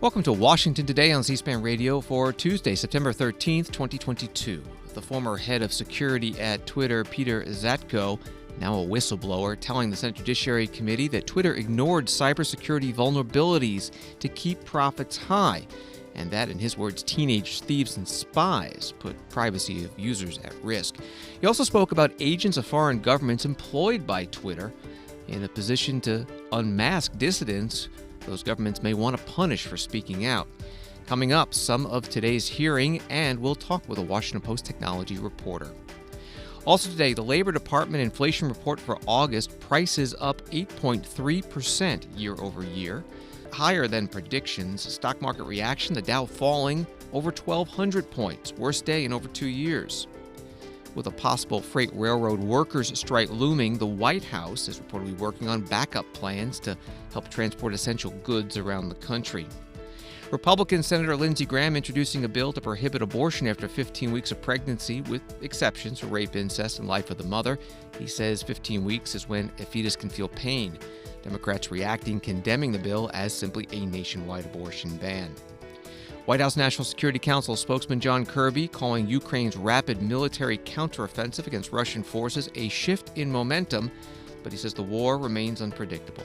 Welcome to Washington Today on C-SPAN Radio for Tuesday, September 13th, 2022. The former head of security at Twitter, Peter Zatko, now a whistleblower, telling the Senate Judiciary Committee that Twitter ignored cybersecurity vulnerabilities to keep profits high, and that, in his words, teenage thieves and spies put privacy of users at risk. He also spoke about agents of foreign governments employed by Twitter in a position to unmask dissidents those governments may want to punish for speaking out. Coming up, some of today's hearing, and we'll talk with a Washington Post technology reporter. Also today, the Labor Department inflation report for August, prices up 8.3% year over year, higher than predictions. Stock market reaction, the Dow falling over 1,200 points, worst day in over 2 years. With a possible freight railroad workers' strike looming, the White House is reportedly working on backup plans to help transport essential goods around the country. Republican Senator Lindsey Graham introducing a bill to prohibit abortion after 15 weeks of pregnancy, with exceptions for rape, incest, and life of the mother. He says 15 weeks is when a fetus can feel pain. Democrats reacting, condemning the bill as simply a nationwide abortion ban. White House National Security Council spokesman John Kirby calling Ukraine's rapid military counteroffensive against Russian forces a shift in momentum, but he says the war remains unpredictable.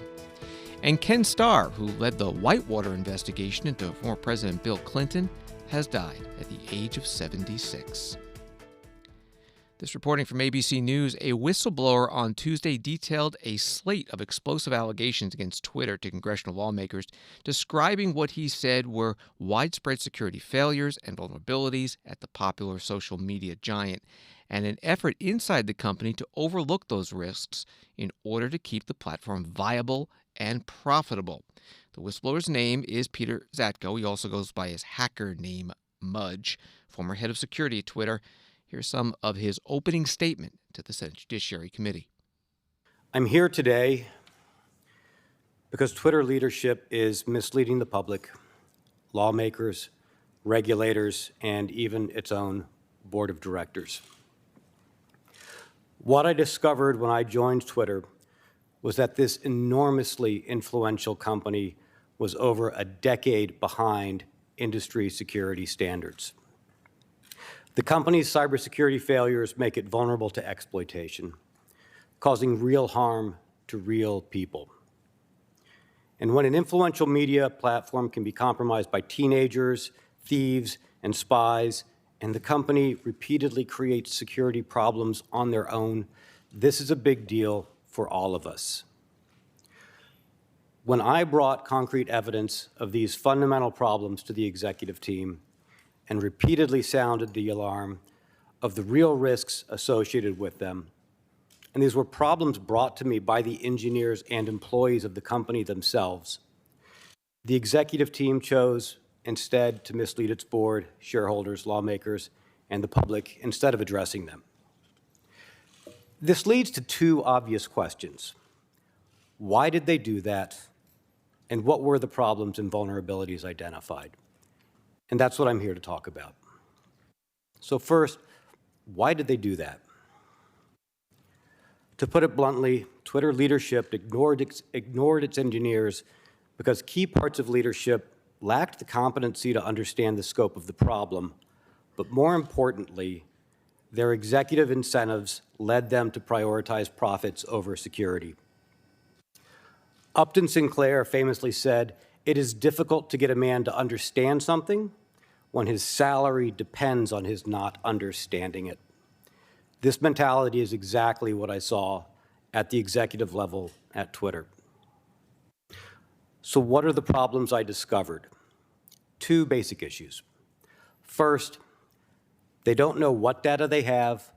And Ken Starr, who led the Whitewater investigation into former President Bill Clinton, has died at the age of 76. This reporting from ABC News, a whistleblower on Tuesday detailed a slate of explosive allegations against Twitter to congressional lawmakers, describing what he said were widespread security failures and vulnerabilities at the popular social media giant, and an effort inside the company to overlook those risks in order to keep the platform viable and profitable. The whistleblower's name is Peter Zatko. He also goes by his hacker name, Mudge, former head of security at Twitter. Here's some of his opening statement to the Senate Judiciary Committee. I'm here today because Twitter leadership is misleading the public, lawmakers, regulators, and even its own board of directors. What I discovered when I joined Twitter was that this enormously influential company was over a decade behind industry security standards. The company's cybersecurity failures make it vulnerable to exploitation, causing real harm to real people. And when an influential media platform can be compromised by teenagers, thieves, and spies, and the company repeatedly creates security problems on their own, this is a big deal for all of us. When I brought concrete evidence of these fundamental problems to the executive team, and repeatedly sounded the alarm of the real risks associated with them. And these were problems brought to me by the engineers and employees of the company themselves. The executive team chose instead to mislead its board, shareholders, lawmakers, and the public instead of addressing them. This leads to two obvious questions. Why did they do that? And what were the problems and vulnerabilities identified? And that's what I'm here to talk about. So first, why did they do that? To put it bluntly, Twitter leadership ignored its engineers because key parts of leadership lacked the competency to understand the scope of the problem, but more importantly, their executive incentives led them to prioritize profits over security. Upton Sinclair famously said, "It is difficult to get a man to understand something when his salary depends on his not understanding it." This mentality is exactly what I saw at the executive level at Twitter. So what are the problems I discovered? Two basic issues. First, they don't know what data they have,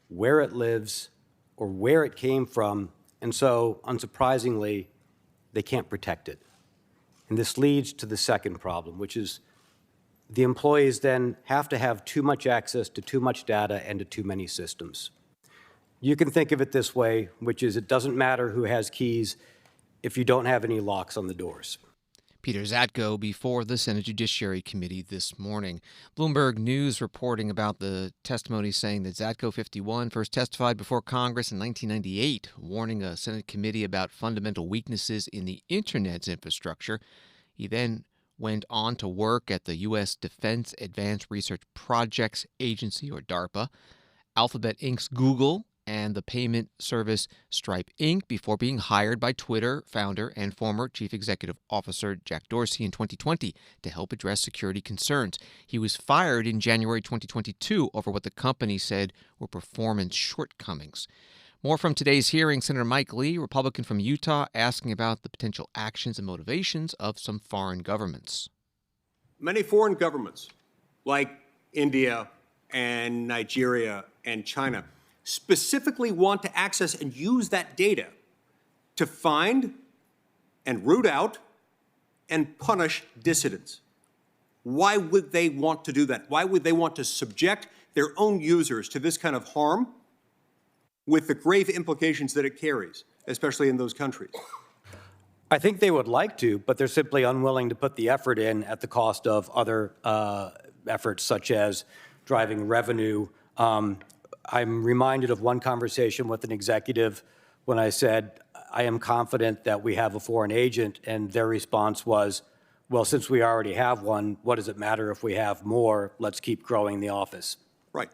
where it lives, or where it came from, and so, unsurprisingly, they can't protect it. And this leads to the second problem, which is the employees then have to have too much access to too much data and to too many systems. You can think of it this way, which is it doesn't matter who has keys if you don't have any locks on the doors. Peter Zatko before the Senate Judiciary Committee this morning. Bloomberg News reporting about the testimony saying that Zatko, 51, first testified before Congress in 1998, warning a Senate committee about fundamental weaknesses in the Internet's infrastructure. He then went on to work at the U.S. Defense Advanced Research Projects Agency, or DARPA, Alphabet Inc.'s Google, and the payment service Stripe Inc. before being hired by Twitter founder and former chief executive officer Jack Dorsey in 2020 to help address security concerns. He was fired in January 2022 over what the company said were performance shortcomings. More from today's hearing, Senator Mike Lee, Republican from Utah, asking about the potential actions and motivations of some foreign governments. Many foreign governments, like India and Nigeria and China, specifically want to access and use that data to find and root out and punish dissidents. Why would they want to do that? Why would they want to subject their own users to this kind of harm with the grave implications that it carries, especially in those countries? I think they would like to, but they're simply unwilling to put the effort in at the cost of other efforts, such as driving revenue. I'm reminded of one conversation with an executive when I said, I am confident that we have a foreign agent, and their response was, well, since we already have one, what does it matter if we have more? Let's keep growing the office. Right.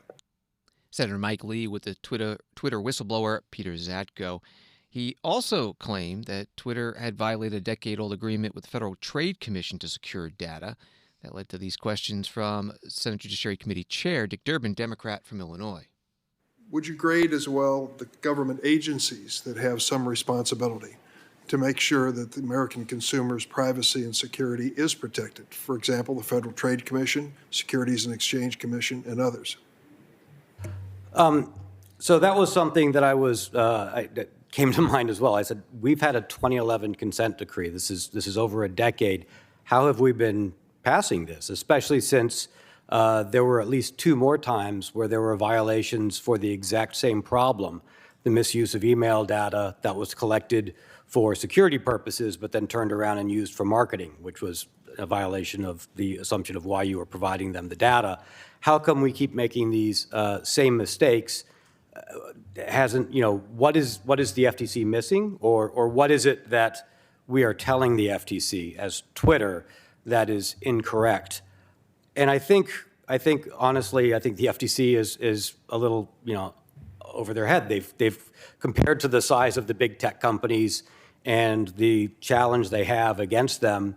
Senator Mike Lee with the Twitter whistleblower Peter Zatko. He also claimed that Twitter had violated a decade-old agreement with the Federal Trade Commission to secure data. That led to these questions from Senate Judiciary Committee Chair Dick Durbin, Democrat from Illinois. Would you grade as well the government agencies that have some responsibility to make sure that the American consumer's privacy and security is protected? For example, the Federal Trade Commission, Securities and Exchange Commission, and others. So that was something that that came to mind as well. I said, we've had a 2011 consent decree. This is over a decade. How have we been passing this, especially since there were at least two more times where there were violations for the exact same problem, the misuse of email data that was collected for security purposes, but then turned around and used for marketing, which was a violation of the assumption of why you were providing them the data. How come we keep making these same mistakes? What is the FTC missing, or what is it that we are telling the FTC as Twitter that is incorrect? And I think honestly, the FTC is a little, over their head. They've compared to the size of the big tech companies and the challenge they have against them,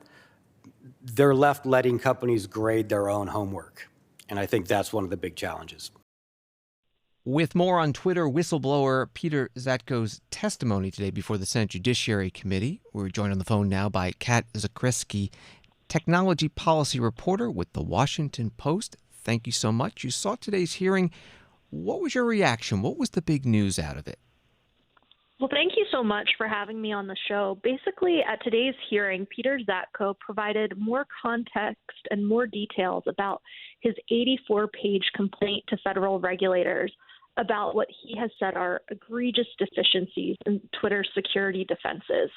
they're left letting companies grade their own homework. And I think that's one of the big challenges. With more on Twitter whistleblower Peter Zatko's testimony today before the Senate Judiciary Committee, we're joined on the phone now by Kat Zakrzewski, technology policy reporter with The Washington Post. Thank you so much. You saw today's hearing. What was your reaction? What was the big news out of it? Well, thank you so much for having me on the show. Basically, at today's hearing, Peter Zatko provided more context and more details about his 84-page complaint to federal regulators about what he has said are egregious deficiencies in Twitter's security defenses.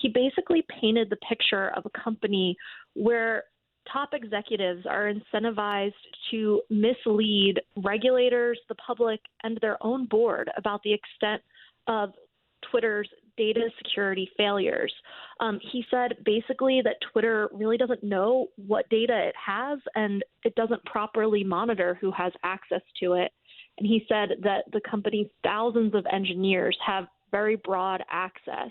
He basically painted the picture of a company where top executives are incentivized to mislead regulators, the public, and their own board about the extent of Twitter's data security failures. He said basically that Twitter really doesn't know what data it has, and it doesn't properly monitor who has access to it. And he said that the company's thousands of engineers have very broad access.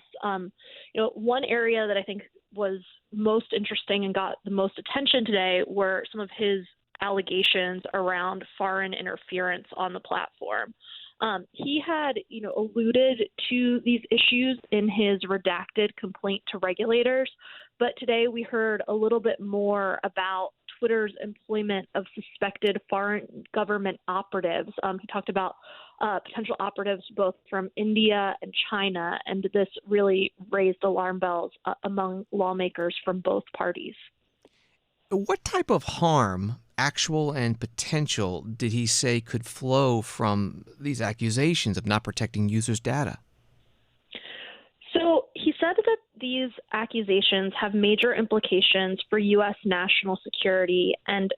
One area that I think was most interesting and got the most attention today were some of his allegations around foreign interference on the platform. He had, alluded to these issues in his redacted complaint to regulators, but today we heard a little bit more about Twitter's employment of suspected foreign government operatives. He talked about potential operatives both from India and China, and this really raised alarm bells among lawmakers from both parties. What type of harm, actual and potential, did he say could flow from these accusations of not protecting users' data? So he said that these accusations have major implications for U.S. national security and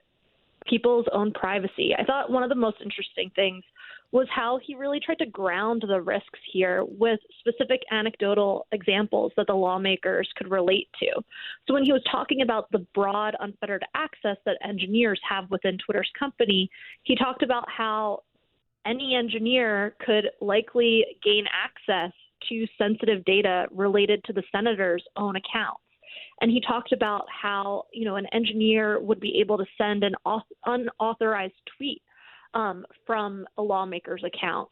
people's own privacy. I thought one of the most interesting things was how he really tried to ground the risks here with specific anecdotal examples that the lawmakers could relate to. So when he was talking about the broad, unfettered access that engineers have within Twitter's company, he talked about how any engineer could likely gain access to sensitive data related to the senator's own accounts. And he talked about how, an engineer would be able to send an unauthorized tweet from a lawmaker's account.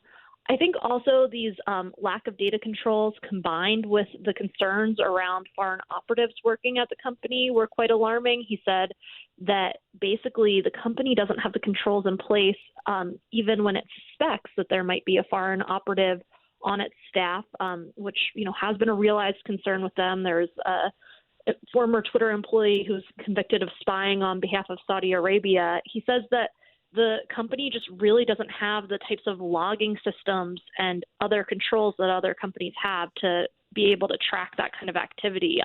I think also these lack of data controls combined with the concerns around foreign operatives working at the company were quite alarming. He said that basically the company doesn't have the controls in place even when it suspects that there might be a foreign operative on its staff, which, has been a realized concern with them. There's a former Twitter employee who's convicted of spying on behalf of Saudi Arabia. He says that the company just really doesn't have the types of logging systems and other controls that other companies have to be able to track that kind of activity.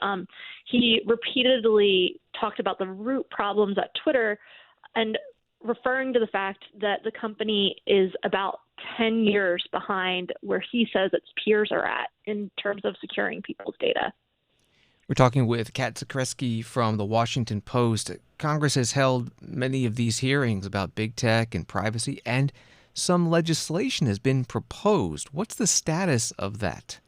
He repeatedly talked about the root problems at Twitter and referring to the fact that the company is about 10 years behind where he says its peers are at in terms of securing people's data. We're talking with Kat Zakrzewski from the Washington Post. Congress has held many of these hearings about big tech and privacy, and some legislation has been proposed. What's the status of that?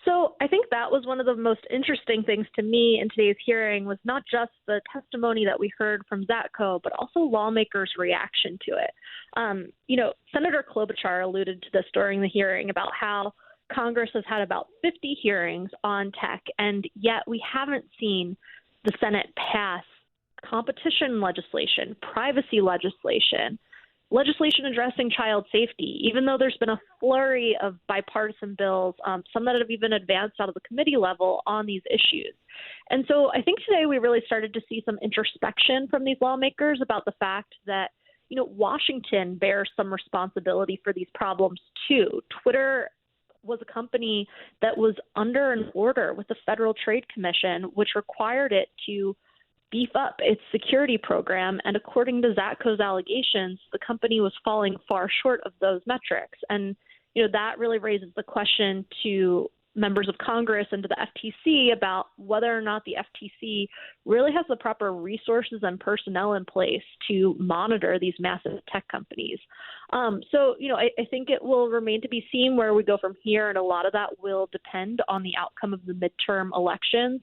So I think that was one of the most interesting things to me in today's hearing was not just the testimony that we heard from Zatko, but also lawmakers' reaction to it. Senator Klobuchar alluded to this during the hearing about how Congress has had about 50 hearings on tech, and yet we haven't seen the Senate pass competition legislation, privacy legislation addressing child safety, even though there's been a flurry of bipartisan bills, some that have even advanced out of the committee level on these issues. And so I think today we really started to see some introspection from these lawmakers about the fact that, Washington bears some responsibility for these problems too. Twitter was a company that was under an order with the Federal Trade Commission, which required it to beef up its security program. And according to Zatko's allegations, the company was falling far short of those metrics. And, that really raises the question to members of Congress and to the FTC about whether or not the FTC really has the proper resources and personnel in place to monitor these massive tech companies. I think it will remain to be seen where we go from here, and a lot of that will depend on the outcome of the midterm elections.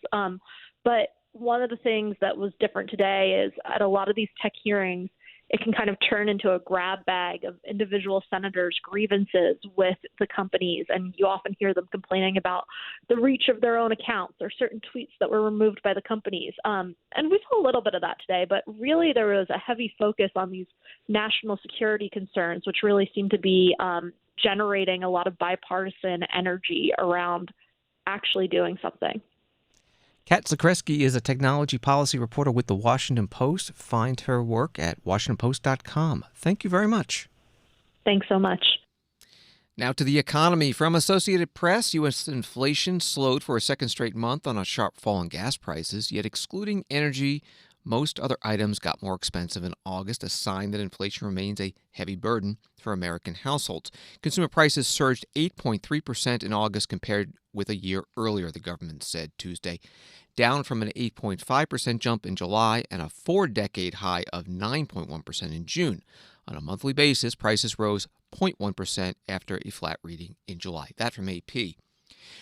But one of the things that was different today is at a lot of these tech hearings, it can kind of turn into a grab bag of individual senators' grievances with the companies. And you often hear them complaining about the reach of their own accounts or certain tweets that were removed by the companies. And we saw a little bit of that today, but really there was a heavy focus on these national security concerns, which really seem to be generating a lot of bipartisan energy around actually doing something. Kat Zakrzewski is a technology policy reporter with the Washington Post. Find her work at WashingtonPost.com. Thank you very much. Thanks so much. Now to the economy. From Associated Press, U.S. inflation slowed for a second straight month on a sharp fall in gas prices, yet excluding energy, most other items got more expensive in August, a sign that inflation remains a heavy burden for American households. Consumer prices surged 8.3% in August compared with a year earlier, the government said Tuesday, down from an 8.5% jump in July and a four-decade high of 9.1% in June. On a monthly basis, prices rose 0.1% after a flat reading in July. That from AP.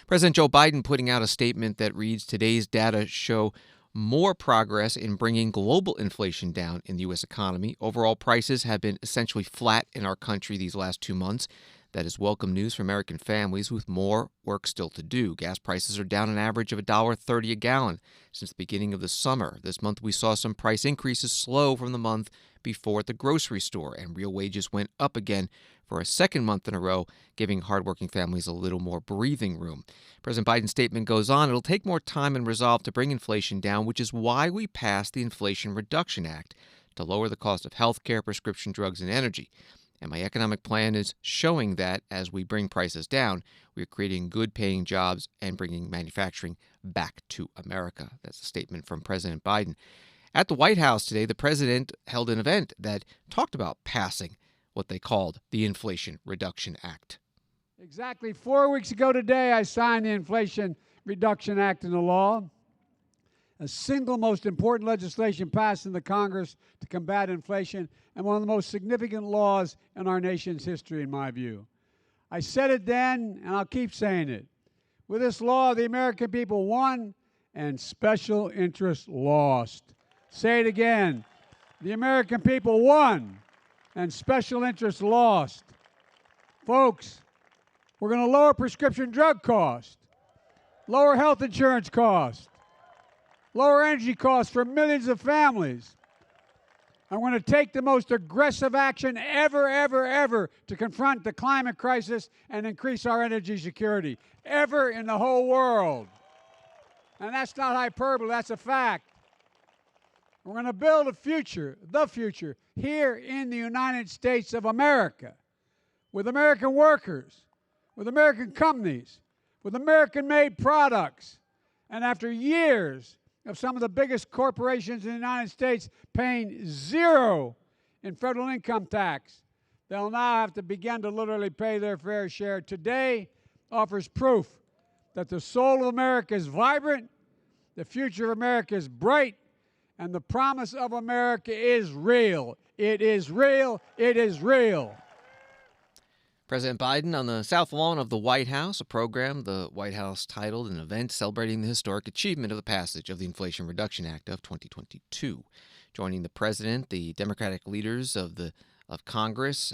President Joe Biden putting out a statement that reads, today's data show more progress in bringing global inflation down in the U.S. economy. Overall prices have been essentially flat in our country these last 2 months. That is welcome news for American families with more work still to do. Gas prices are down an average of $1.30 a gallon since the beginning of the summer. This month we saw some price increases slow from the month before at the grocery store, and real wages went up again for a second month in a row, giving hardworking families a little more breathing room. President Biden's statement goes on, it'll take more time and resolve to bring inflation down, which is why we passed the Inflation Reduction Act to lower the cost of health care, prescription drugs, and energy. And my economic plan is showing that as we bring prices down, we're creating good-paying jobs and bringing manufacturing back to America. That's a statement from President Biden. At the White House today, the president held an event that talked about passing what they called the Inflation Reduction Act. Exactly 4 weeks ago today, I signed the Inflation Reduction Act into law, a single most important legislation passed in the Congress to combat inflation and one of the most significant laws in our nation's history, in my view. I said it then, and I'll keep saying it. With this law, the American people won and special interests lost. Say it again. The American people won and special interests lost. Folks, we're going to lower prescription drug costs, lower health insurance costs, lower energy costs for millions of families. I'm going to take the most aggressive action ever to confront the climate crisis and increase our energy security, ever in the whole world. And that's not hyperbole, that's a fact. We're going to build a future, the future, here in the United States of America, with American workers, with American companies, with American-made products. And after years of some of the biggest corporations in the United States paying zero in federal income tax, they'll now have to begin to literally pay their fair share. Today offers proof that the soul of America is vibrant, the future of America is bright, and the promise of America is real. It is real. It is real. President Biden on the South Lawn of the White House, a program the White House titled an event celebrating the historic achievement of the passage of the Inflation Reduction Act of 2022. Joining the president, the Democratic leaders of Congress,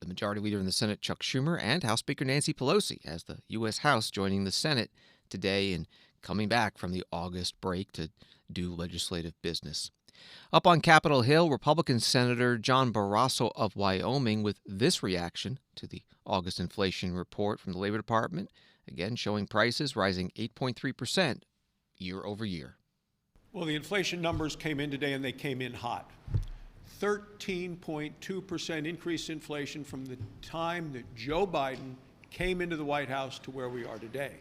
the Majority Leader in the Senate, Chuck Schumer, and House Speaker Nancy Pelosi, as the U.S. House joining the Senate today and coming back from the August break to do legislative business. Up on Capitol Hill, Republican Senator John Barrasso of Wyoming with this reaction to the August inflation report from the Labor Department, again showing prices rising 8.3% year over year. Well, the inflation numbers came in today, and they came in hot. 13.2% increase in inflation from the time that Joe Biden came into the White House to where we are today.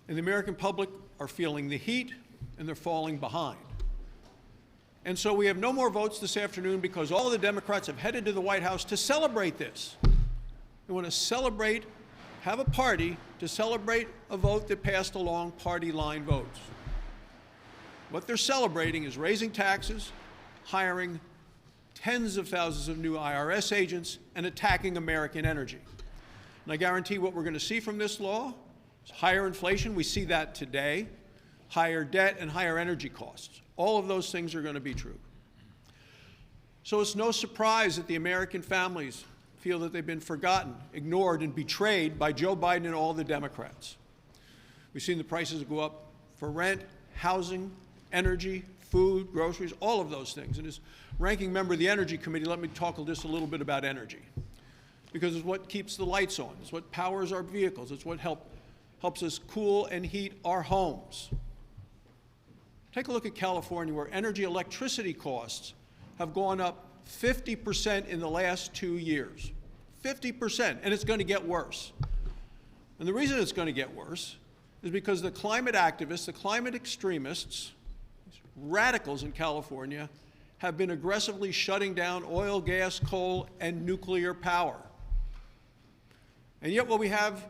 And the American public are feeling the heat, and they're falling behind. And so we have no more votes this afternoon because all of the Democrats have headed to the White House to celebrate this. They want to celebrate, have a party to celebrate a vote that passed along party line votes. What they're celebrating is raising taxes, hiring tens of thousands of new IRS agents, and attacking American energy. And I guarantee what we're going to see from this law is higher inflation. We see that today. Higher debt and higher energy costs. All of those things are going to be true. So it's no surprise that the American families feel that they've been forgotten, ignored, and betrayed by Joe Biden and all the Democrats. We've seen the prices go up for rent, housing, energy, food, groceries, all of those things. And as ranking member of the Energy Committee, let me talk just a little bit about energy. Because it's what keeps the lights on. It's what powers our vehicles. It's what helps us cool and heat our homes. Take a look at California, where electricity costs have gone up 50% in the last 2 years. 50%, and it's going to get worse. And the reason it's going to get worse is because the climate activists, the climate extremists, radicals in California, have been aggressively shutting down oil, gas, coal, and nuclear power. And yet what we have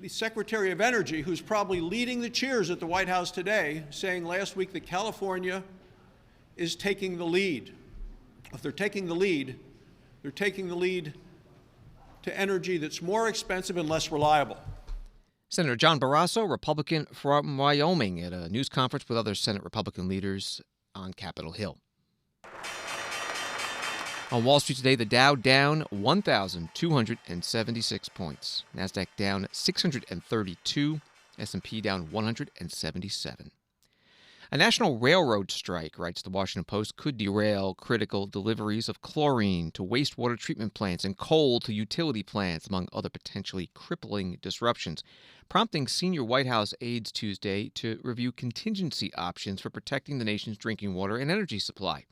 the Secretary of Energy, who's probably leading the cheers at the White House today, saying last week that California is taking the lead. If they're taking the lead, they're taking the lead to energy that's more expensive and less reliable. Senator John Barrasso, Republican from Wyoming, at a news conference with other Senate Republican leaders on Capitol Hill. On Wall Street today, the Dow down 1,276 points. NASDAQ down 632. S&P down 177. A national railroad strike, writes the Washington Post, could derail critical deliveries of chlorine to wastewater treatment plants and coal to utility plants, among other potentially crippling disruptions, prompting senior White House aides Tuesday to review contingency options for protecting the nation's drinking water and energy supply.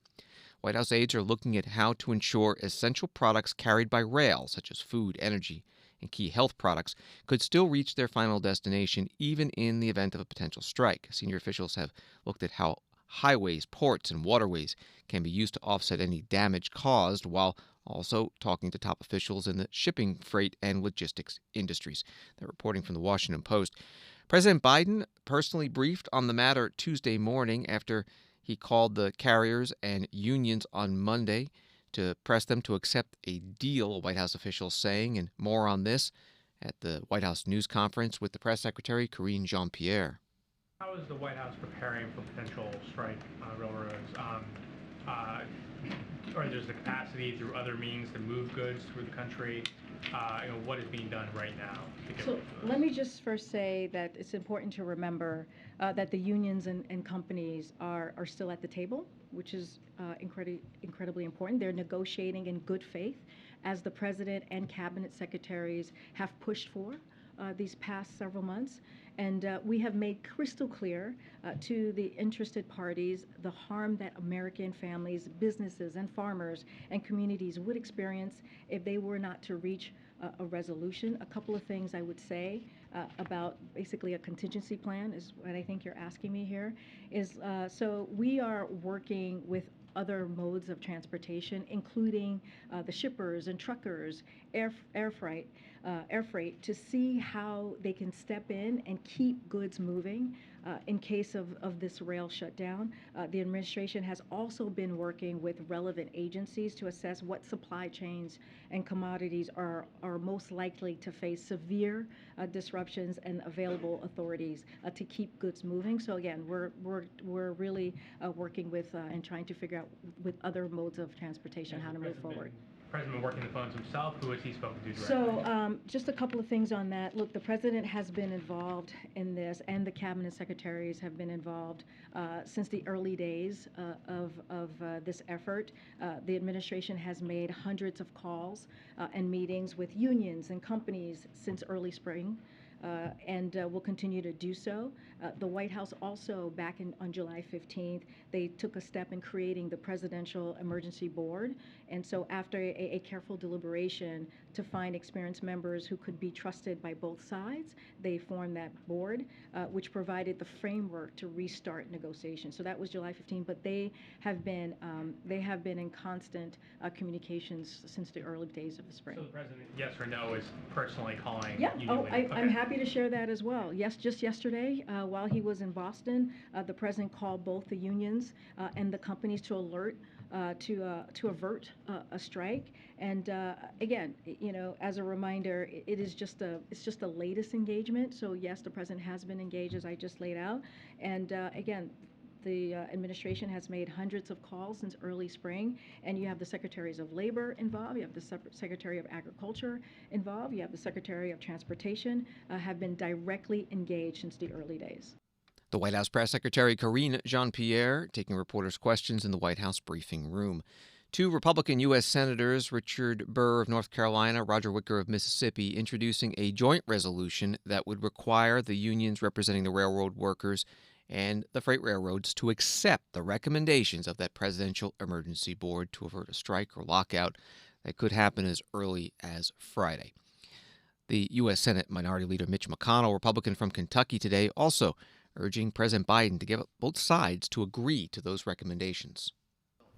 White House aides are looking at how to ensure essential products carried by rail, such as food, energy, and key health products, could still reach their final destination even in the event of a potential strike. Senior officials have looked at how highways, ports, and waterways can be used to offset any damage caused, while also talking to top officials in the shipping, freight, and logistics industries. They're reporting from the Washington Post. President Biden personally briefed on the matter Tuesday morning after he called the carriers and unions on Monday to press them to accept a deal, a White House official saying, and more on this at the White House news conference with the press secretary, Karine Jean-Pierre. How is the White House preparing for potential strike on railroads? Or there's the capacity through other means to move goods through the country? What is being done right now to get So ready for this? let me just first say that it's important to remember that the unions and companies are still at the table, which is incredibly important. They're negotiating in good faith, as the president and cabinet secretaries have pushed for these past several months. And we have made crystal clear to the interested parties the harm that American families, businesses, and farmers and communities would experience if they were not to reach a resolution. A couple of things I would say about basically a contingency plan is what I think you're asking me here is, so we are working with other modes of transportation, including the shippers and truckers, air freight, to see how they can step in and keep goods moving in case of this rail shutdown. The administration has also been working with relevant agencies to assess what supply chains and commodities are most likely to face severe disruptions, and available authorities to keep goods moving. So again, we're really working with and trying to figure out with other modes of transportation how to move forward. President been working the phones himself? Who has he spoken to directly? So just a couple of things on that. Look, the president has been involved in this, and the cabinet secretaries have been involved since the early days of this effort. The administration has made hundreds of calls and meetings with unions and companies since early spring. And will continue to do so. The White House also, back on July 15th, they took a step in creating the Presidential Emergency Board. And so after a careful deliberation to find experienced members who could be trusted by both sides, they formed that board, which provided the framework to restart negotiations. So that was July 15th, but they have been in constant communications since the early days of the spring. So the president, yes or no, is personally calling Yeah. union leaders? I'm happy to share that as well. Yes, just yesterday, while he was in Boston, the president called both the unions and the companies to alert to avert a strike. And again, as a reminder, it's just the latest engagement. So yes, the president has been engaged, as I just laid out. And again, the administration has made hundreds of calls since early spring, and you have the secretaries of labor involved, you have the secretary of agriculture involved, you have the secretary of transportation, have been directly engaged since the early days. The White House press secretary, Karine Jean-Pierre, taking reporters' questions in the White House briefing room. Two Republican U.S. Senators, Richard Burr of North Carolina, Roger Wicker of Mississippi, introducing a joint resolution that would require the unions representing the railroad workers and the freight railroads to accept the recommendations of that Presidential Emergency Board to avert a strike or lockout that could happen as early as Friday. The U.S. Senate Minority Leader Mitch McConnell, Republican from Kentucky, today also urging President Biden to get both sides to agree to those recommendations.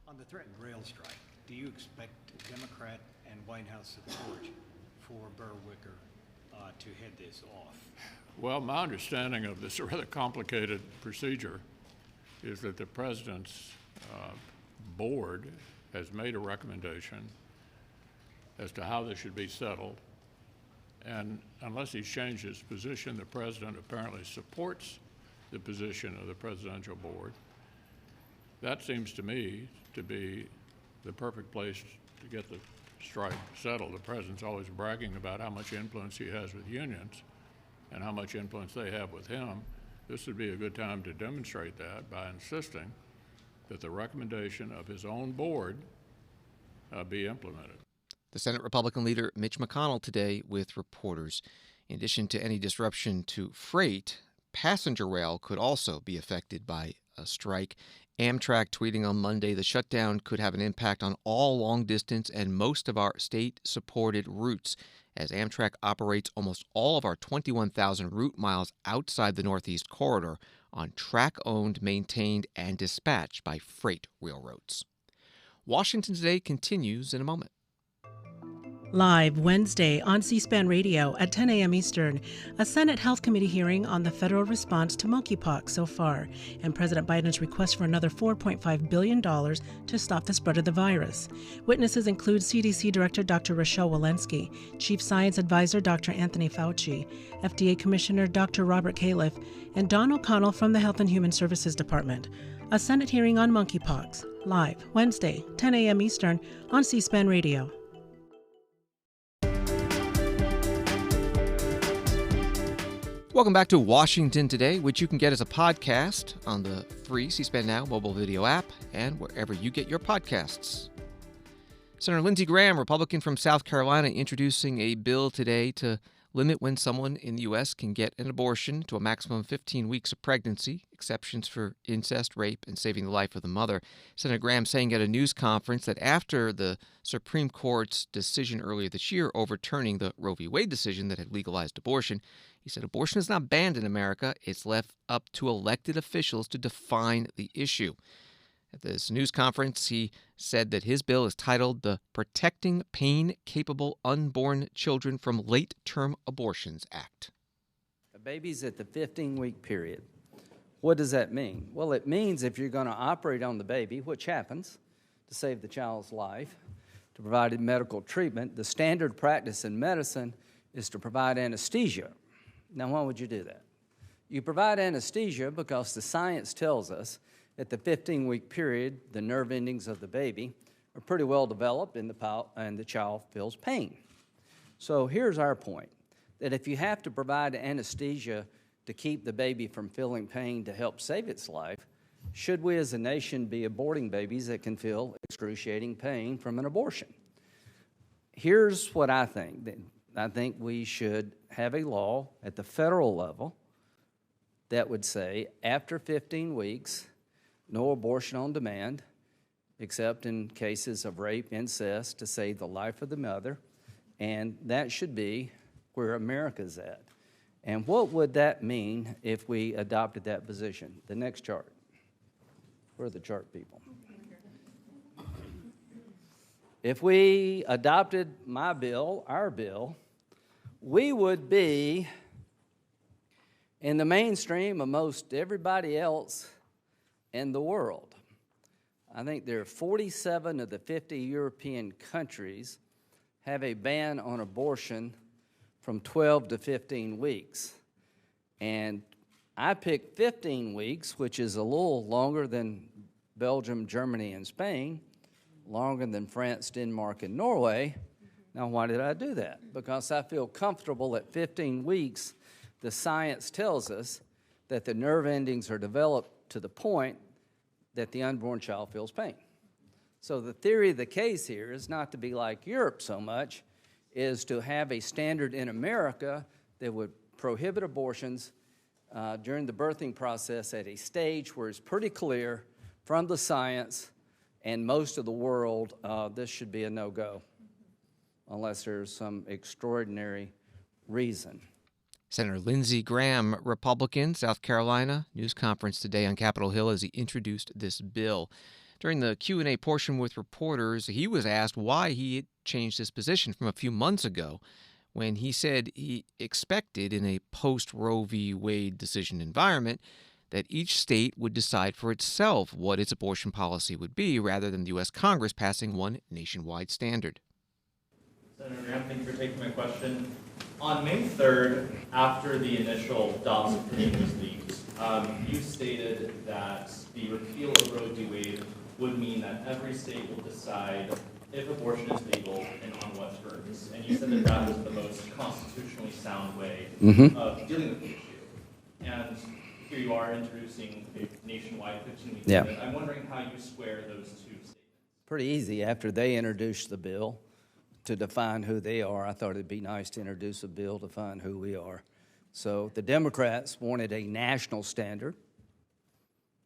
On the threatened rail strike, do you expect Democrat and White House support for Burr Wicker to head this off? Well, my understanding of this rather complicated procedure is that the president's board has made a recommendation as to how this should be settled. And unless he's changed his position, the president apparently supports the position of the presidential board. That seems to me to be the perfect place to get the strike settled. The president's always bragging about how much influence he has with unions and how much influence they have with him. This would be a good time to demonstrate that by insisting that the recommendation of his own board be implemented. The Senate Republican leader Mitch McConnell today with reporters. In addition to any disruption to freight, passenger rail could also be affected by a strike. Amtrak tweeting on Monday the shutdown could have an impact on all long-distance and most of our state-supported routes, as Amtrak operates almost all of our 21,000 route miles outside the Northeast Corridor on track-owned, maintained, and dispatched by freight railroads. Washington Today continues in a moment. Live Wednesday on C-SPAN Radio at 10 a.m. Eastern, a Senate Health Committee hearing on the federal response to monkeypox so far, and President Biden's request for another $4.5 billion to stop the spread of the virus. Witnesses include CDC Director Dr. Rochelle Walensky, Chief Science Advisor Dr. Anthony Fauci, FDA Commissioner Dr. Robert Califf, and Don O'Connell from the Health and Human Services Department. A Senate hearing on monkeypox, live Wednesday, 10 a.m. Eastern on C-SPAN Radio. Welcome back to Washington Today, which you can get as a podcast on the free C-SPAN Now mobile video app and wherever you get your podcasts. Senator Lindsey Graham, Republican from South Carolina, introducing a bill today to limit when someone in the U.S. can get an abortion to a maximum of 15 weeks of pregnancy, exceptions for incest, rape, and saving the life of the mother. Senator Graham saying at a news conference that after the Supreme Court's decision earlier this year overturning the Roe v. Wade decision that had legalized abortion, he said abortion is not banned in America. It's left up to elected officials to define the issue. At this news conference, he said that his bill is titled the Protecting Pain-Capable Unborn Children from Late-Term Abortions Act. A baby's at the 15-week period. What does that mean? Well, it means if you're going to operate on the baby, which happens, to save the child's life, to provide medical treatment, the standard practice in medicine is to provide anesthesia. Now, why would you do that? You provide anesthesia because the science tells us at the 15-week period, the nerve endings of the baby are pretty well developed and the child feels pain. So here's our point, that if you have to provide anesthesia to keep the baby from feeling pain to help save its life, should we as a nation be aborting babies that can feel excruciating pain from an abortion? Here's what I think. I think we should have a law at the federal level that would say after 15 weeks, no abortion on demand, except in cases of rape, incest, to save the life of the mother. And that should be where America's at. And what would that mean if we adopted that position? The next chart. Where are the chart people? If we adopted my bill, our bill, we would be in the mainstream of most everybody else in the world. I think there are 47 of the 50 European countries have a ban on abortion from 12 to 15 weeks. And I picked 15 weeks, which is a little longer than Belgium, Germany, and Spain, longer than France, Denmark, and Norway. Now, why did I do that? Because I feel comfortable at 15 weeks, the science tells us that the nerve endings are developed to the point that the unborn child feels pain. So the theory of the case here is not to be like Europe so much, is to have a standard in America that would prohibit abortions during the birthing process at a stage where it's pretty clear from the science and most of the world this should be a no-go unless there's some extraordinary reason. Senator Lindsey Graham, Republican, South Carolina, news conference today on Capitol Hill as he introduced this bill. During the Q&A portion with reporters, he was asked why he had changed his position from a few months ago when he said he expected in a post-Roe v. Wade decision environment that each state would decide for itself what its abortion policy would be rather than the U.S. Congress passing one nationwide standard. Senator Graham, thank you for taking my question. On May 3rd, after the initial Dobbs opinion was leaked, you stated that the repeal of Roe v. Wade would mean that every state will decide if abortion is legal and on what terms. And you said that that was the most constitutionally sound way of dealing with the issue. And here you are introducing a nationwide 15-week limit. I'm wondering how you square those two statements. Pretty easy. After they introduced the bill to define who they are, I thought it'd be nice to introduce a bill to define who we are. So the Democrats wanted a national standard,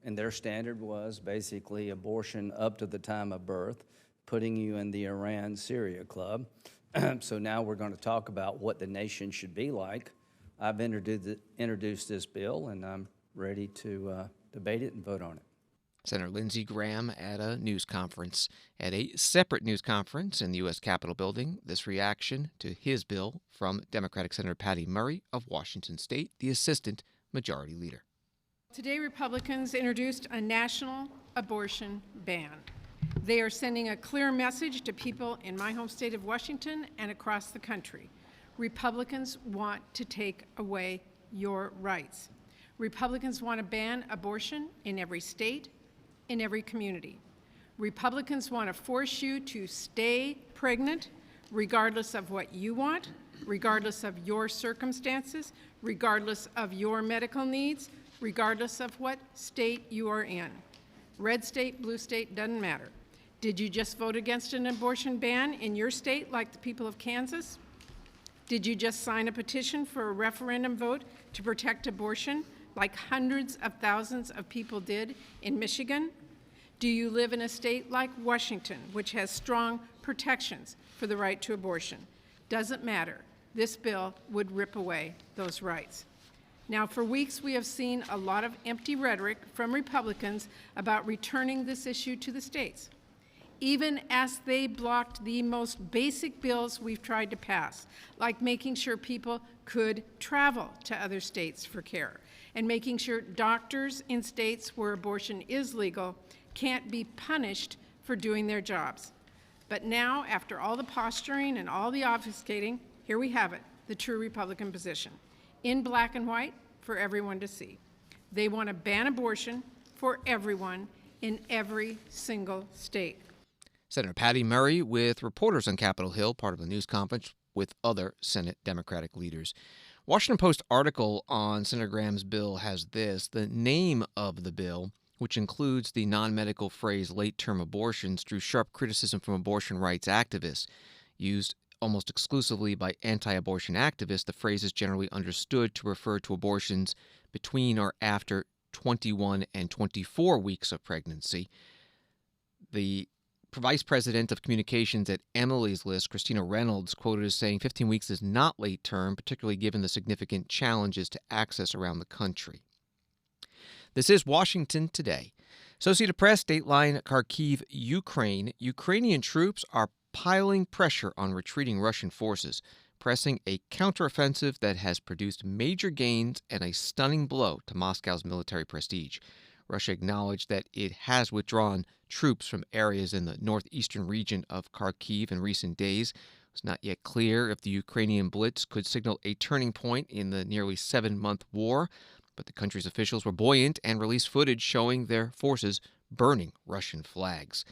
and their standard was basically abortion up to the time of birth, putting you in the Iran-Syria club. So now we're going to talk about what the nation should be like. I've introduced this bill, and I'm ready to debate it and vote on it. Senator Lindsey Graham at a news conference. At a separate news conference in the U.S. Capitol building, this reaction to his bill from Democratic Senator Patty Murray of Washington State, the Assistant Majority Leader. Today, Republicans introduced a national abortion ban. They are sending a clear message to people in my home state of Washington and across the country. Republicans want to take away your rights. Republicans want to ban abortion in every state, in every community. Republicans want to force you to stay pregnant regardless of what you want, regardless of your circumstances, regardless of your medical needs, regardless of what state you are in. Red state, blue state, doesn't matter. Did you just vote against an abortion ban in your state like the people of Kansas? Did you just sign a petition for a referendum vote to protect abortion like hundreds of thousands of people did in Michigan? Do you live in a state like Washington, which has strong protections for the right to abortion? Doesn't matter. This bill would rip away those rights. Now, for weeks, we have seen a lot of empty rhetoric from Republicans about returning this issue to the states, even as they blocked the most basic bills we've tried to pass, like making sure people could travel to other states for care, and making sure doctors in states where abortion is legal can't be punished for doing their jobs. But now, after all the posturing and all the obfuscating, here we have it, the true Republican position, in black and white for everyone to see. They want to ban abortion for everyone in every single state. Senator Patty Murray with reporters on Capitol Hill, part of a news conference with other Senate Democratic leaders. Washington Post article on Senator Graham's bill has this: the name of the bill, which includes the non-medical phrase late-term abortions, drew sharp criticism from abortion rights activists. Used almost exclusively by anti-abortion activists, the phrase is generally understood to refer to abortions between or after 21 and 24 weeks of pregnancy. The Vice President of Communications at Emily's List, Christina Reynolds, quoted as saying 15 weeks is not late term, particularly given the significant challenges to access around the country. This is Washington Today. Associated Press, Dateline, Kharkiv, Ukraine. Ukrainian troops are piling pressure on retreating Russian forces, pressing a counteroffensive that has produced major gains and a stunning blow to Moscow's military prestige. Russia acknowledged that it has withdrawn troops from areas in the northeastern region of Kharkiv in recent days. It's not yet clear if the Ukrainian blitz could signal a turning point in the nearly 7-month war, but the country's officials were buoyant and released footage showing their forces burning Russian flags.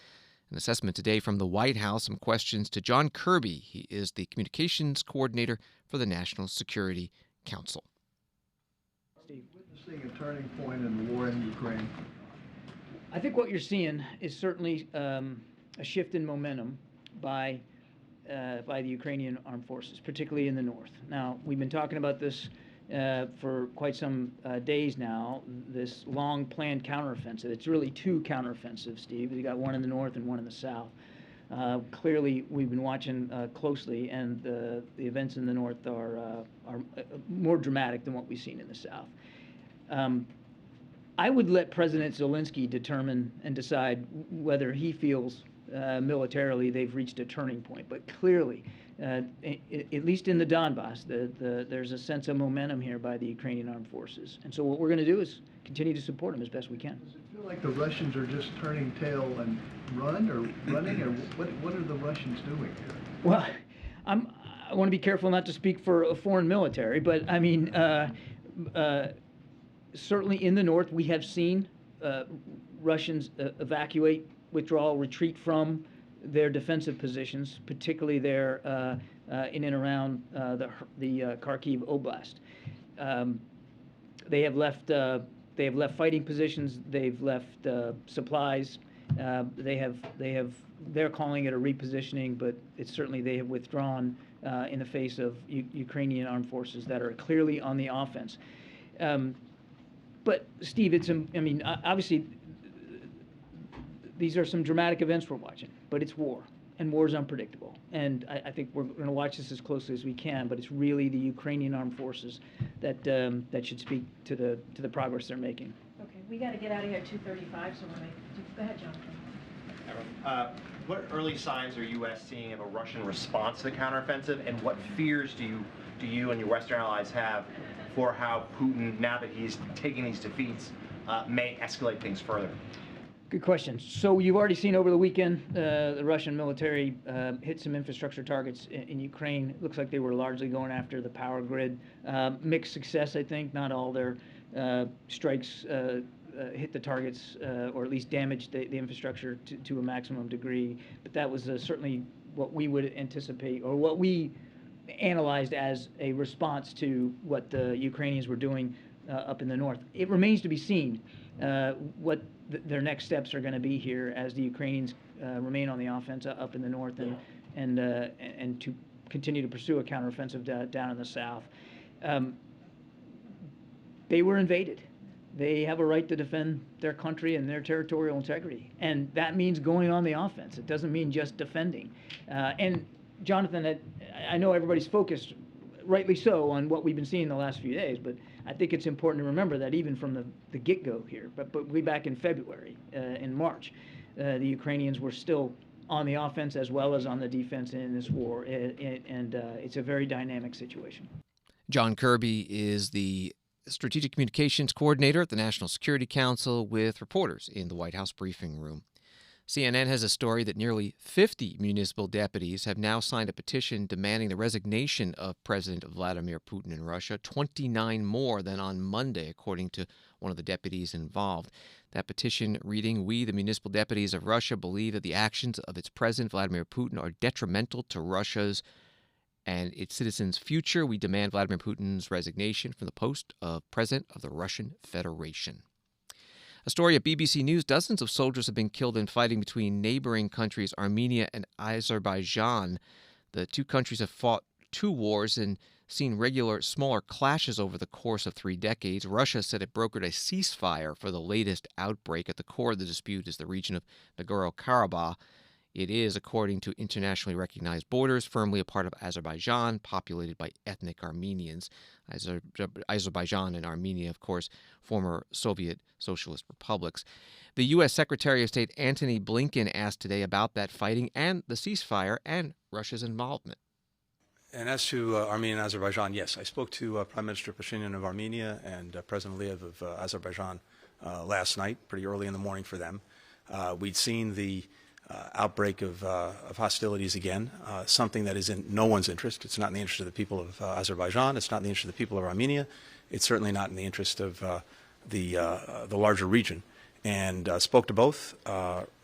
An assessment today from the White House, some questions to John Kirby. He is the communications coordinator for the National Security Council. Witnessing a turning point in the war in Ukraine. I think what you're seeing is certainly a shift in momentum by the Ukrainian armed forces, particularly in the north. Now, we've been talking about this for quite some days now, this long-planned counteroffensive. It's really two counteroffensives, Steve. You got one in the north and one in the south. Clearly, we've been watching closely, and the events in the north are more dramatic than what we've seen in the south. I would let President Zelensky determine and decide whether he feels militarily they've reached a turning point. But clearly, at least in the Donbass, there's a sense of momentum here by the Ukrainian armed forces. And so what we're going to do is continue to support them as best we can. Does it feel like the Russians are just turning tail and running, or what are the Russians doing here? Well, I want to be careful not to speak for a foreign military, but I mean, certainly in the north, we have seen Russians evacuate, withdraw, retreat from their defensive positions, particularly there in and around the Kharkiv Oblast. They have left fighting positions. They've left supplies. They're calling it a repositioning, but it's certainly they have withdrawn in the face of Ukrainian armed forces that are clearly on the offense. But Steve, obviously, these are some dramatic events we're watching, but it's war. and war is unpredictable. And I think we're going to watch this as closely as we can, but it's really the Ukrainian armed forces that that should speak to the progress they're making. Okay, we got to get out of here at 2:35, so go ahead, Jonathan. What early signs are U.S. seeing of a Russian response to the counteroffensive, and what fears do you and your Western allies have for how Putin, now that he's taking these defeats, may escalate things further? Good question. So you've already seen over the weekend the Russian military hit some infrastructure targets in Ukraine. It looks like they were largely going after the power grid. Mixed success, I think. Not all their strikes hit the targets or at least damaged the infrastructure to a maximum degree. But that was certainly what we would anticipate, or what we analyzed as a response to what the Ukrainians were doing up in the north. It remains to be seen what their next steps are going to be here as the Ukrainians remain on the offense up in the north and to continue to pursue a counteroffensive down in the south. They were invaded. They have a right to defend their country and their territorial integrity, and that means going on the offense. It doesn't mean just defending. And Jonathan, I know everybody's focused, rightly so, on what we've been seeing the last few days, but I think it's important to remember that even from the get-go here, but way back in February, in March, the Ukrainians were still on the offense as well as on the defense in this war, and it's a very dynamic situation. John Kirby is the Strategic Communications Coordinator at the National Security Council with reporters in the White House briefing room. CNN has a story that nearly 50 municipal deputies have now signed a petition demanding the resignation of President Vladimir Putin in Russia, 29 more than on Monday, according to one of the deputies involved. That petition reading, "We, the municipal deputies of Russia, believe that the actions of its president, Vladimir Putin, are detrimental to Russia's and its citizens' future. We demand Vladimir Putin's resignation from the post of President of the Russian Federation." A story at BBC News: dozens of soldiers have been killed in fighting between neighboring countries Armenia and Azerbaijan. The two countries have fought two wars and seen regular smaller clashes over the course of 3 decades. Russia said it brokered a ceasefire for the latest outbreak. At the core of the dispute is the region of Nagorno-Karabakh. It is, according to internationally recognized borders, firmly a part of Azerbaijan, populated by ethnic Armenians. Azerbaijan and Armenia, of course, former Soviet socialist republics. The U.S. Secretary of State Antony Blinken asked today about that fighting and the ceasefire and Russia's involvement. And as to Armenia and Azerbaijan, yes, I spoke to Prime Minister Pashinyan of Armenia and President Aliyev of Azerbaijan last night, pretty early in the morning for them. We'd seen the outbreak of hostilities again, something that is in no one's interest. It's not in the interest of the people of Azerbaijan. It's not in the interest of the people of Armenia. It's certainly not in the interest of the larger region. And spoke to both,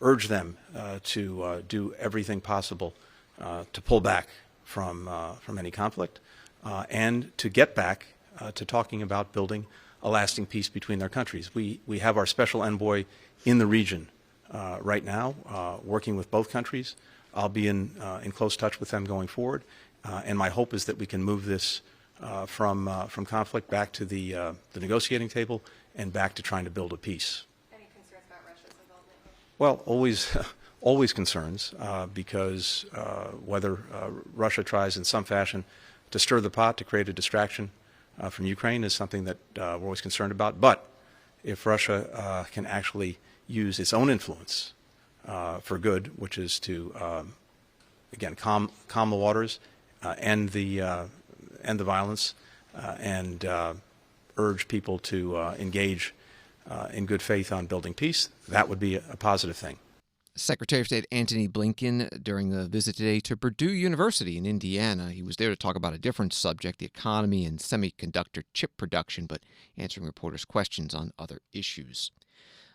urged them to do everything possible to pull back from any conflict and to get back to talking about building a lasting peace between their countries. We have our special envoy in the region right now, working with both countries. I'll be in close touch with them going forward, and my hope is that we can move this from conflict back to the negotiating table and back to trying to build a peace. Any concerns about Russia's involvement? Well, always concerns, because whether Russia tries in some fashion to stir the pot to create a distraction from Ukraine is something that we're always concerned about. But if Russia can actually use its own influence for good, which is to again calm the waters, end the violence, and urge people to engage in good faith on building peace, that would be a positive thing. Secretary of State Antony Blinken during a visit today to Purdue University in Indiana. He was there to talk about a different subject, the economy and semiconductor chip production, but answering reporters' questions on other issues.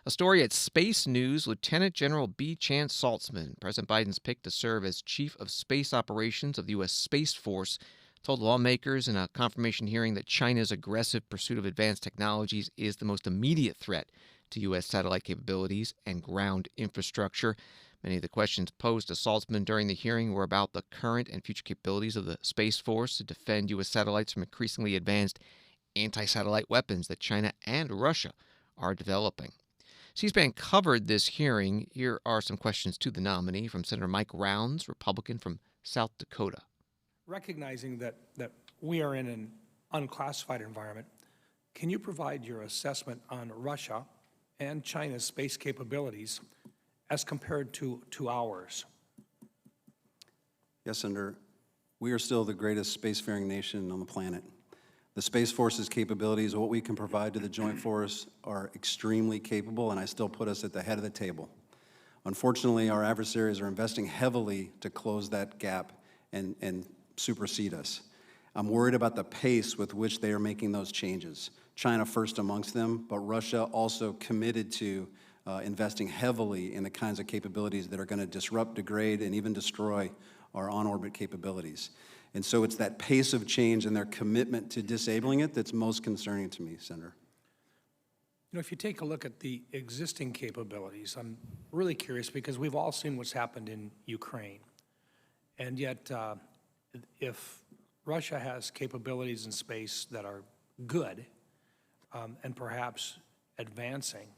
A story at Space News: Lieutenant General B. Chance Saltzman, President Biden's pick to serve as Chief of Space Operations of the U.S. Space Force, told lawmakers in a confirmation hearing that China's aggressive pursuit of advanced technologies is the most immediate threat to U.S. satellite capabilities and ground infrastructure. Many of the questions posed to Saltzman during the hearing were about the current and future capabilities of the Space Force to defend U.S. satellites from increasingly advanced anti-satellite weapons that China and Russia are developing. C-SPAN covered this hearing. Here are some questions to the nominee from Senator Mike Rounds, Republican from South Dakota. Recognizing that we are in an unclassified environment, can you provide your assessment on Russia and China's space capabilities as compared to ours? Yes, Senator. We are still the greatest spacefaring nation on the planet. The Space Force's capabilities, what we can provide to the Joint Force, are extremely capable, and I still put us at the head of the table. Unfortunately, our adversaries are investing heavily to close that gap and supersede us. I'm worried about the pace with which they are making those changes. China first amongst them, but Russia also committed to investing heavily in the kinds of capabilities that are going to disrupt, degrade, and even destroy our on-orbit capabilities. And so it's that pace of change and their commitment to disabling it that's most concerning to me, Senator. You know, if you take a look at the existing capabilities, I'm really curious because we've all seen what's happened in Ukraine. And yet, if Russia has capabilities in space that are good and perhaps advancing,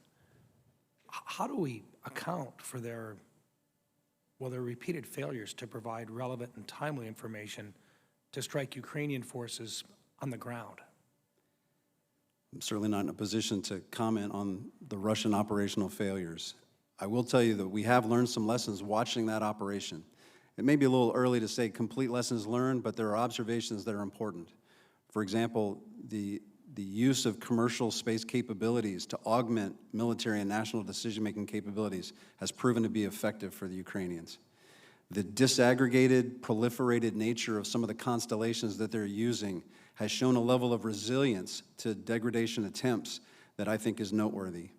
how do we account for their repeated failures to provide relevant and timely information to strike Ukrainian forces on the ground? I'm certainly not in a position to comment on the Russian operational failures. I will tell you that we have learned some lessons watching that operation. It may be a little early to say complete lessons learned, but there are observations that are important. For example, the use of commercial space capabilities to augment military and national decision-making capabilities has proven to be effective for the Ukrainians. The disaggregated, proliferated nature of some of the constellations that they're using has shown a level of resilience to degradation attempts that I think is noteworthy.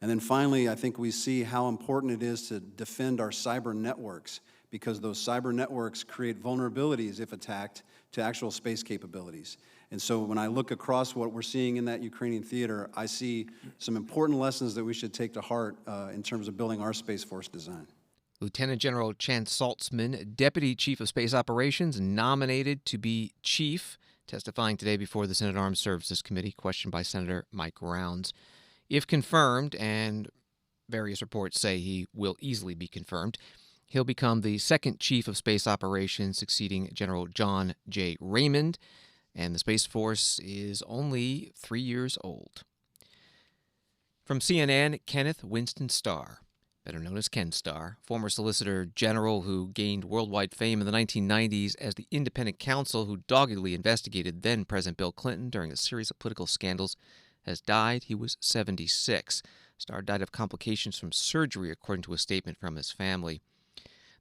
And then finally, I think we see how important it is to defend our cyber networks, because those cyber networks create vulnerabilities, if attacked, to actual space capabilities. And so when I look across what we're seeing in that Ukrainian theater, I see some important lessons that we should take to heart in terms of building our Space Force design. Lieutenant General Chan Saltzman, Deputy Chief of Space Operations, nominated to be chief, testifying today before the Senate Armed Services Committee, questioned by Senator Mike Rounds. If confirmed, and various reports say he will easily be confirmed, he'll become the second Chief of Space Operations, succeeding General John J. Raymond, and the Space Force is only 3 years old. From CNN, Kenneth Winston Starr, better known as Ken Starr, former Solicitor General who gained worldwide fame in the 1990s as the independent counsel who doggedly investigated then-President Bill Clinton during a series of political scandals, has died. He was 76. Starr died of complications from surgery, according to a statement from his family.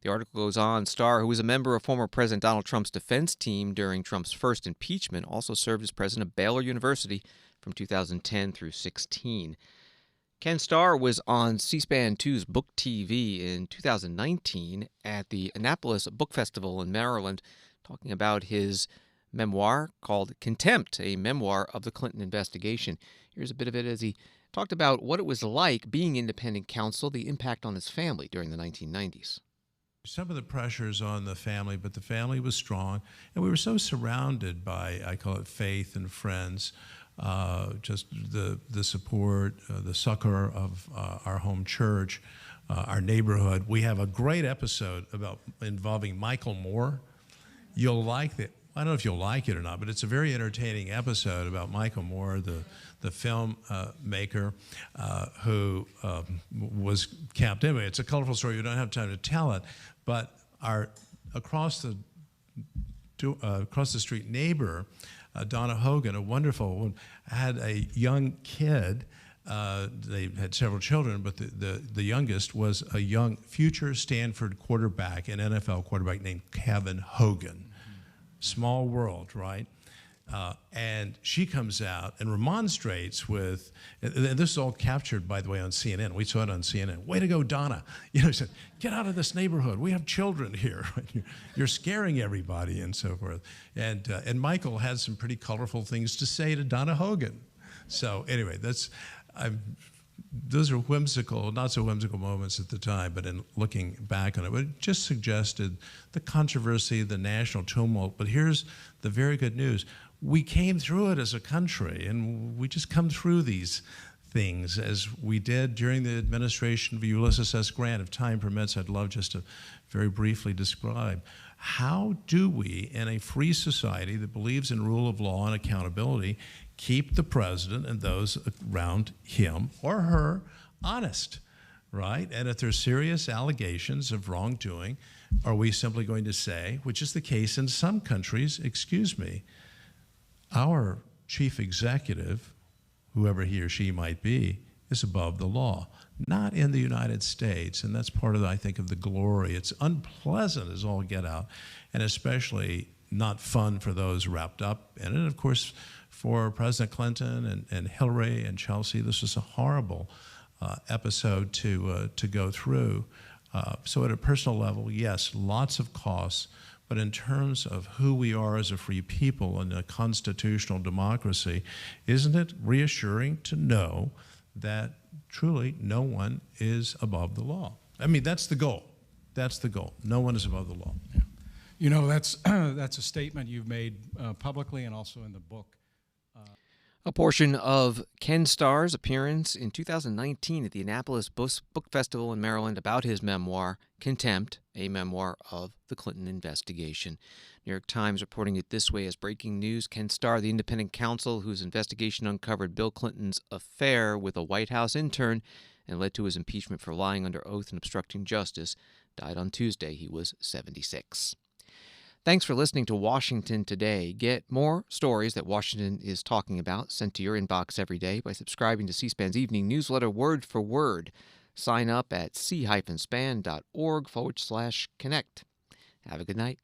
The article goes on, Starr, who was a member of former President Donald Trump's defense team during Trump's first impeachment, also served as president of Baylor University from 2010 through 16. Ken Starr was on C-SPAN 2's Book TV in 2019 at the Annapolis Book Festival in Maryland, talking about his memoir called Contempt, a memoir of the Clinton investigation. Here's a bit of it as he talked about what it was like being independent counsel, the impact on his family during the 1990s. Some of the pressures on the family, but the family was strong, and we were so surrounded by, I call it faith and friends, just the support, the succor of our home church, our neighborhood. We have a great episode involving Michael Moore. You'll like it. I don't know if you'll like it or not, but it's a very entertaining episode about Michael Moore, the film maker who was camped. Anyway, it's a colorful story. We don't have time to tell it, but our across the street neighbor, Donna Hogan, a wonderful woman, had a young kid. They had several children, but the youngest was a young future Stanford quarterback, an NFL quarterback named Kevin Hogan. Small world, right? And she comes out and remonstrates with, and this is all captured, by the way, on CNN. We saw it on CNN. Way to go, Donna. You know, she said, get out of this neighborhood. We have children here. You're scaring everybody and so forth. And Michael had some pretty colorful things to say to Donna Hogan. So anyway, those are whimsical, not so whimsical moments at the time, but in looking back on it, it just suggested the controversy, the national tumult. But here's the very good news. We came through it as a country, and we just come through these things as we did during the administration of Ulysses S. Grant. If time permits, I'd love just to very briefly describe how do we, in a free society that believes in rule of law and accountability, keep the president and those around him or her honest, right? And if there's serious allegations of wrongdoing, are we simply going to say, which is the case in some countries, excuse me, our chief executive, whoever he or she might be, is above the law? Not in the United States, and that's part of, I think, of the glory. It's unpleasant as all get out, and especially not fun for those wrapped up in it. Of course, for President Clinton and Hillary and Chelsea, this was a horrible episode to go through. So at a personal level, yes, lots of costs, but in terms of who we are as a free people in a constitutional democracy, isn't it reassuring to know that truly no one is above the law? I mean, that's the goal. That's the goal. No one is above the law. Yeah. You know, that's a statement you've made publicly and also in the book. A portion of Ken Starr's appearance in 2019 at the Annapolis Book Festival in Maryland about his memoir, Contempt, a memoir of the Clinton investigation. New York Times reporting it this way as breaking news. Ken Starr, the independent counsel whose investigation uncovered Bill Clinton's affair with a White House intern and led to his impeachment for lying under oath and obstructing justice, died on Tuesday. He was 76. Thanks for listening to Washington Today. Get more stories that Washington is talking about sent to your inbox every day by subscribing to C-SPAN's evening newsletter word for word. Sign up at c-span.org/connect. Have a good night.